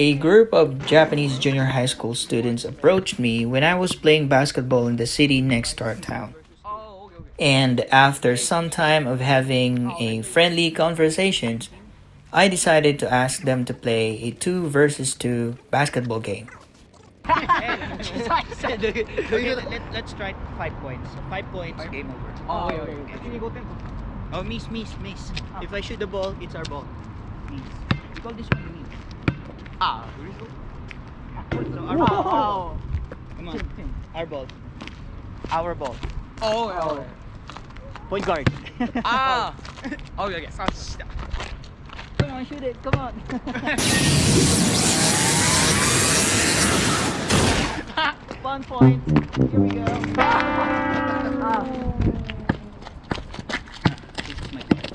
A group of Japanese junior high school students approached me when I was playing basketball in the city next to our town. And after some time of having a friendly conversations, I decided to ask them to play a 2 versus 2 basketball game. Let's try 5 points. 5 points, game over. Oh, miss. If I shoot the ball, it's our ball. Miss. We call this one miss. So our ball. Come on. Our ball. Our ball. Point guard. Come on, shoot it. Come on. 1 point. Here we go. This is my turn.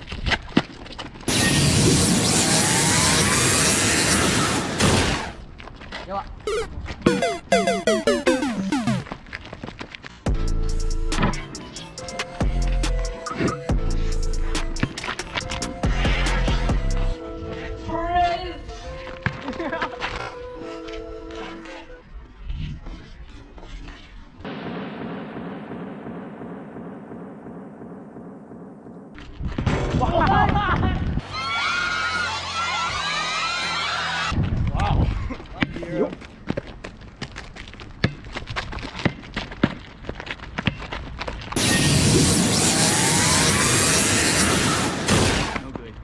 No good.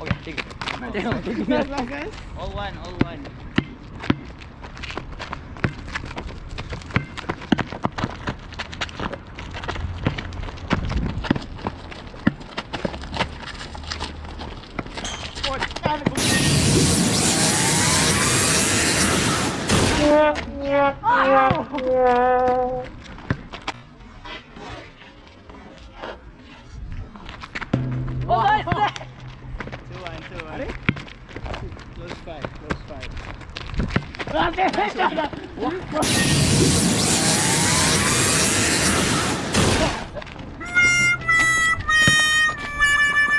Okay, take it. All one. Two one. Close five.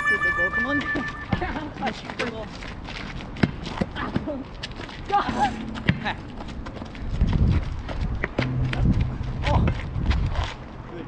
Shoot the ball, come on. Shoot the ball. Ha. Good.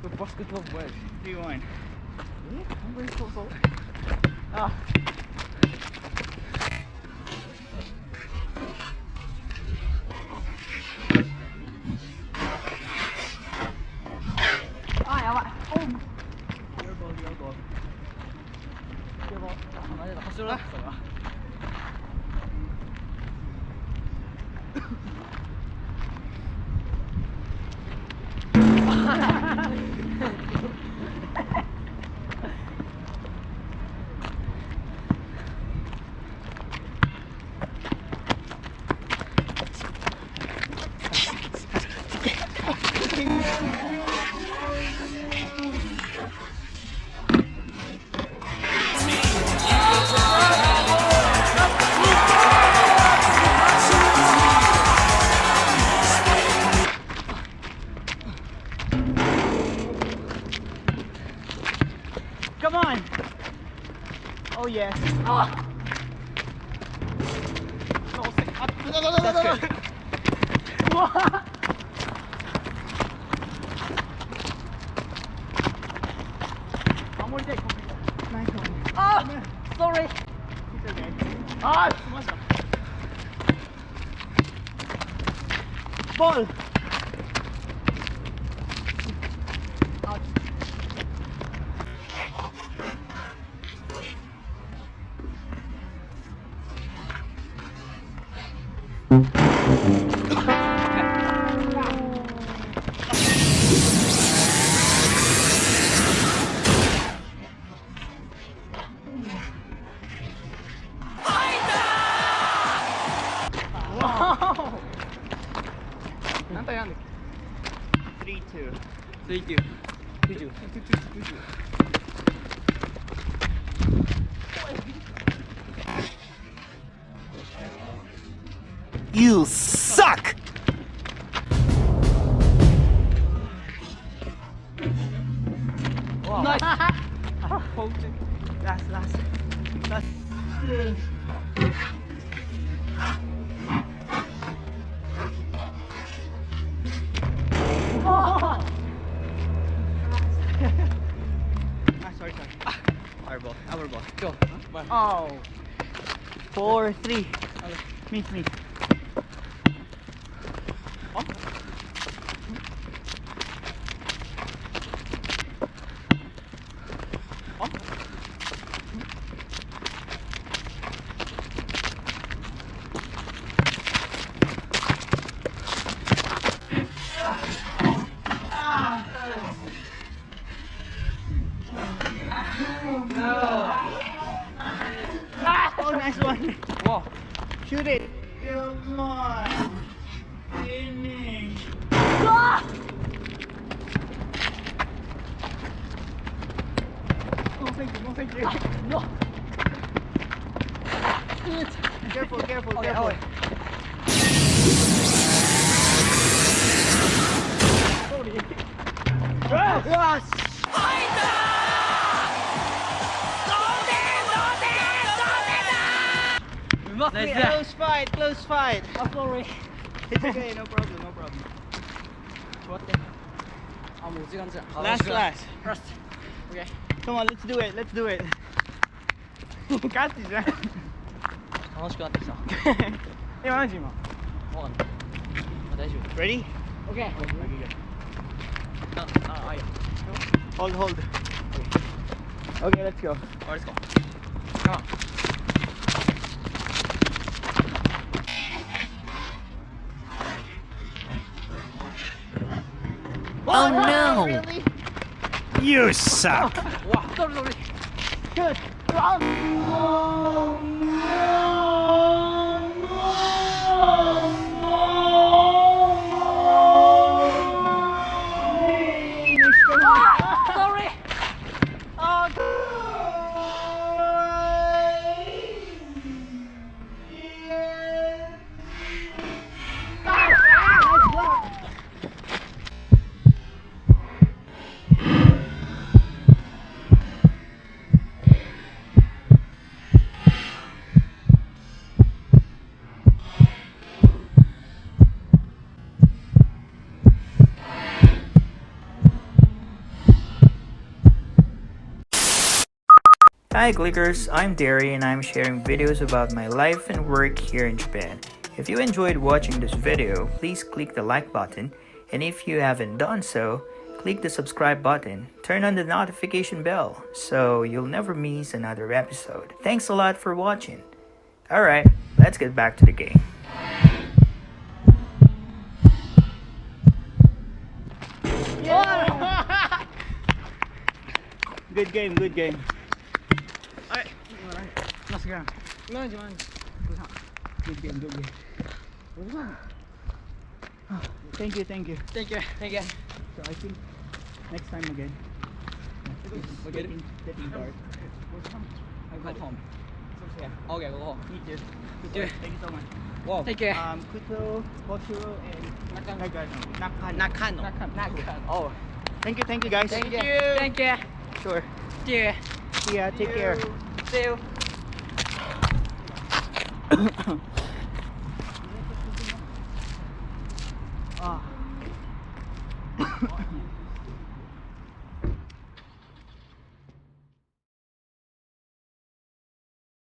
The basketball wedge. 3-1. Come on. Oh yes. That's good. Nice one. Sorry. It's okay. Ball. Wow! Nanti nanti. 3-2. 3-2. 7. You suck! Wow. Nice. Last. Sorry. Our ball. Go. Oh. 4-3. Me. Oh. Oh. Oh, nice one. Wow. Shoot it. Come on. Finish. No, thank you. No. Careful. Okay. Yes. We must be Close fight. I'm sorry. It's okay, no problem. 좋았대. 아, 뭐 시간 차. Last. First. Okay. Come on, let's do it. Got this, right? 楽しくなってきた。Hey, Manji, man. わかんない。大丈夫。 Ready? Okay. Okay, good. あ、いいよ。 Hold. Okay, let's go. Let's go. Come on. Oh no! Really? You suck! 와, sorry. Good. Sorry. Hi Clickers, I'm Derry and I'm sharing videos about my life and work here in Japan. If you enjoyed watching this video, please click the like button, and if you haven't done so, click the subscribe button, turn on the notification bell so you'll never miss another episode. Thanks a lot for watching. Alright, let's get back to the game. Good game. Let's go. Manage. Good game. Thank you. Thank you. So I think next time again. It's getting dark. I go home. Okay, go home. Me too. too. Thank you so much. Wow. Take care. Kuto, Boshiro, and Nakano. Oh, thank you guys. Thank you. Sure. Yeah. See ya. Take care. See you. Ah.